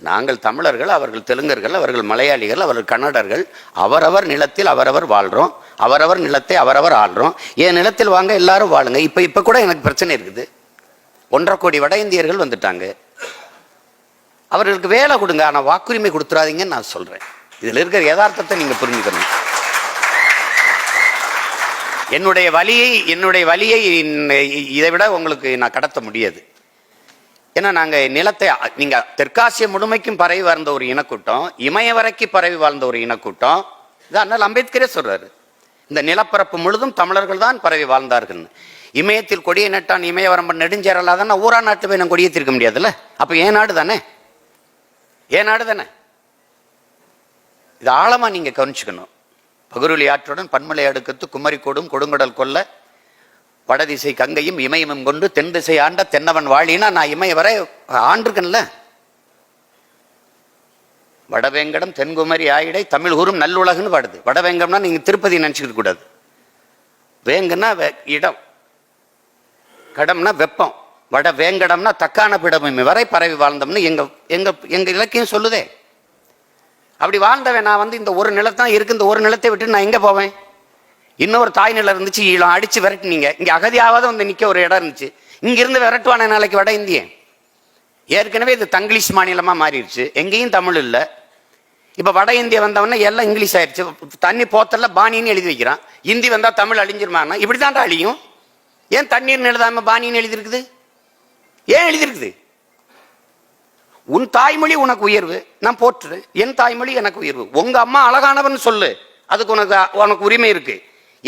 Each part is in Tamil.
நாங்கள் தமிழர்கள், அவர்கள் தெலுங்கர்கள், அவர்கள் மலையாளிகள், அவர்கள் கன்னடர்கள். அவரவர் நிலத்தில் அவரவர் வாழ்கிறோம், அவரவர் நிலத்தை அவரவர் ஆள்றோம். என் நிலத்தில் வாங்க எல்லாரும் வாழுங்க. இப்போ கூட எனக்கு பிரச்சனை இருக்குது. 1.5 கோடி வட இந்தியர்கள் வந்துட்டாங்க. அவர்களுக்கு வேலை கொடுங்க, ஆனால் வாக்குரிமை கொடுத்துறாதீங்கன்னு நான் சொல்கிறேன். இதில் இருக்கிற யதார்த்தத்தை நீங்கள் புரிஞ்சுக்கணும். என்னுடைய வலியை இதை விட உங்களுக்கு நான் கடத்த முடியாது. ஏன்னா நாங்கள் நிலத்தை, நீங்கள் தெற்காசிய முழுமைக்கும் பரவி வாழ்ந்த ஒரு இனக்கூட்டம், இமய வரைக்கும் பரவி வாழ்ந்த ஒரு இனக்கூட்டம். இது அண்ணல் அம்பேத்கரே சொல்றாரு, இந்த நிலப்பரப்பு முழுதும் தமிழர்கள் தான் பரவி வாழ்ந்தார்கள். இமயத்தில் கொடியை நட்டான் இமயவரம்பன் நெடுஞ்சேரலாதான் ஊரா நாட்டு போய் நான் கொடியை தீர்க்க முடியாதுல்ல. அப்போ ஏன் நாடு தானே, ஏன் நாடு தானே. இது ஆழமா நீங்க கவனிச்சுக்கணும். பகுருளி ஆற்றுடன் பன்மலை அடுக்கத்து குமரிக்கோடும் கொடுங்கடல் கொல்ல வடதிசை கங்கையும் இமயமும் கொண்டு தென் திசை ஆண்ட தென்னவன் வாழினா நான் இமய வரை ஆண்டிருக்கேன்ல. வடவேங்கடம் தென்குமரி ஆயிடை தமிழ் ஊரும் நல்லுலகுன்னு பாடுது. வடவேங்கம்னா நீங்க திருப்பதி நினைச்சுக்க கூடாது. வேங்கன்னா இடம், கடம்னா வெப்பம். வட வேங்கடம்னா தக்கான பிடமை வரை பரவி வாழ்ந்தோம்னு எங்க எங்க எங்க இலக்கியம் சொல்லுதே. அப்படி வாழ்ந்தவன் நான் இந்த ஒரு நிலத்தான் இருக்கு, இந்த ஒரு நிலத்தை விட்டு நான் எங்க போவேன்? இன்னொரு தாய் நிலம் இருந்துச்சு, ஈழம் அடிச்சு விரட்டினீங்க. இங்க அகதியாவது வந்து நிக்க ஒரு இடம் இருந்துச்சு, இங்க இருந்து விரட்டுவான நாளைக்கு வட இந்தியன். ஏற்கனவே இது தங்கிலீஷ் மாநிலமா மாறிடுச்சு, எங்கேயும் தமிழ் இல்லை. இப்ப வட இந்தியா வந்தவொடனே எல்லாம் இங்கிலீஷ் ஆயிடுச்சு. தண்ணி போத்தல்ல பாணின்னு எழுதி வைக்கிறான். இந்தி வந்தா தமிழ் அழிஞ்சிருமானா? இப்படித்தான்டா அழியும். ஏன் தண்ணீர்னு எழுதாம பாணின்னு எழுதிருக்குது? ஏன் எழுதிருக்குது? உன் தாய்மொழி உனக்கு உயர்வு, நான் போற்றுறேன். என் தாய்மொழி எனக்கு உயர்வு. உங்க அம்மா அழகானவன் சொல்லு, அதுக்கு உனக்கு உரிமை இருக்கு.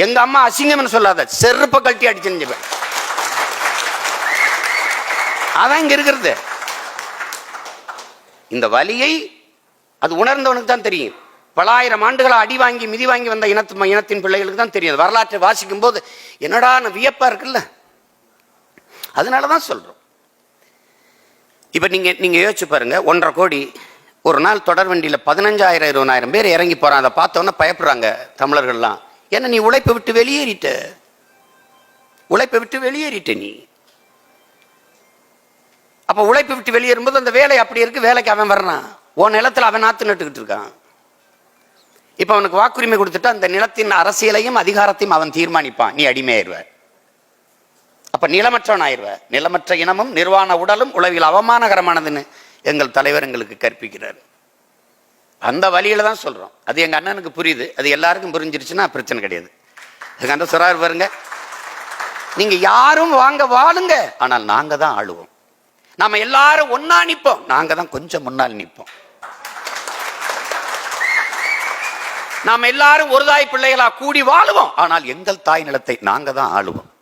எங்க அம்மா அசிங்கம்னு சொல்லாத, செருப்ப கழட்டி அடிச்சு. அதான் இங்க இருக்கிறது. இந்த வலியை அது உணர்ந்தவனுக்கு தான் தெரியும். பலாயிரம் ஆண்டுகளை அடி வாங்கி மிதி வாங்கி வந்த இனத்தின் பிள்ளைகளுக்கு தான் தெரியும். வரலாற்றை வாசிக்கும் போது என்னடா வியப்பா இருக்குல்ல. அதனாலதான் சொல்றோம். இப்ப நீங்க யோசிச்சு பாருங்க, 1.5 கோடி ஒரு நாள் தொடர் வண்டியில 15,000 20,000 பேர் இறங்கி போறான். அதை பார்த்தோன்னா பயப்படுறாங்க தமிழர்கள்லாம். ஏன்னா நீ உழைப்பை விட்டு வெளியேறிட்ட நீ. அப்ப உழைப்பை விட்டு வெளியேறும்போது அந்த வேலை அப்படி இருக்கு. வேலைக்கு அவன் வர்றான், உன் நிலத்துல அவன் நாத்து நட்டுக்கிட்டு இருக்கான். இப்ப அவனுக்கு வாக்குரிமை கொடுத்துட்டு அந்த நிலத்தின் அரசியலையும் அதிகாரத்தையும் அவன் தீர்மானிப்பான். நீ அடிமையாயிருவ. அப்ப நிலமற்றவன் ஆயிடுவ. நிலமற்ற இனமும் நிர்வாண உடலும் உளவில் அவமானகரமானதுன்னு எங்கள் தலைவர் எங்களுக்கு கற்பிக்கிறார். அந்த வழியில தான் சொல்றோம். அது எங்க அண்ணனுக்கு புரியுது. அது எல்லாருக்கும் புரிஞ்சிருச்சுன்னா பிரச்சனை கிடையாது. எங்க அண்ணன் சொல்றாரு பாருங்க, நீங்க யாரும் வாங்க வாழுங்க, ஆனால் நாங்க தான் ஆளுவோம். நாம எல்லாரும் ஒன்னா நிப்போம், நாங்க தான் கொஞ்சம் முன்னால் நிப்போம். நாம எல்லாரும் ஒரு தாய் பிள்ளைகளா கூடி வாழுவோம், ஆனால் எங்கள் தாய் நிலத்தை நாங்க தான் ஆளுவோம்.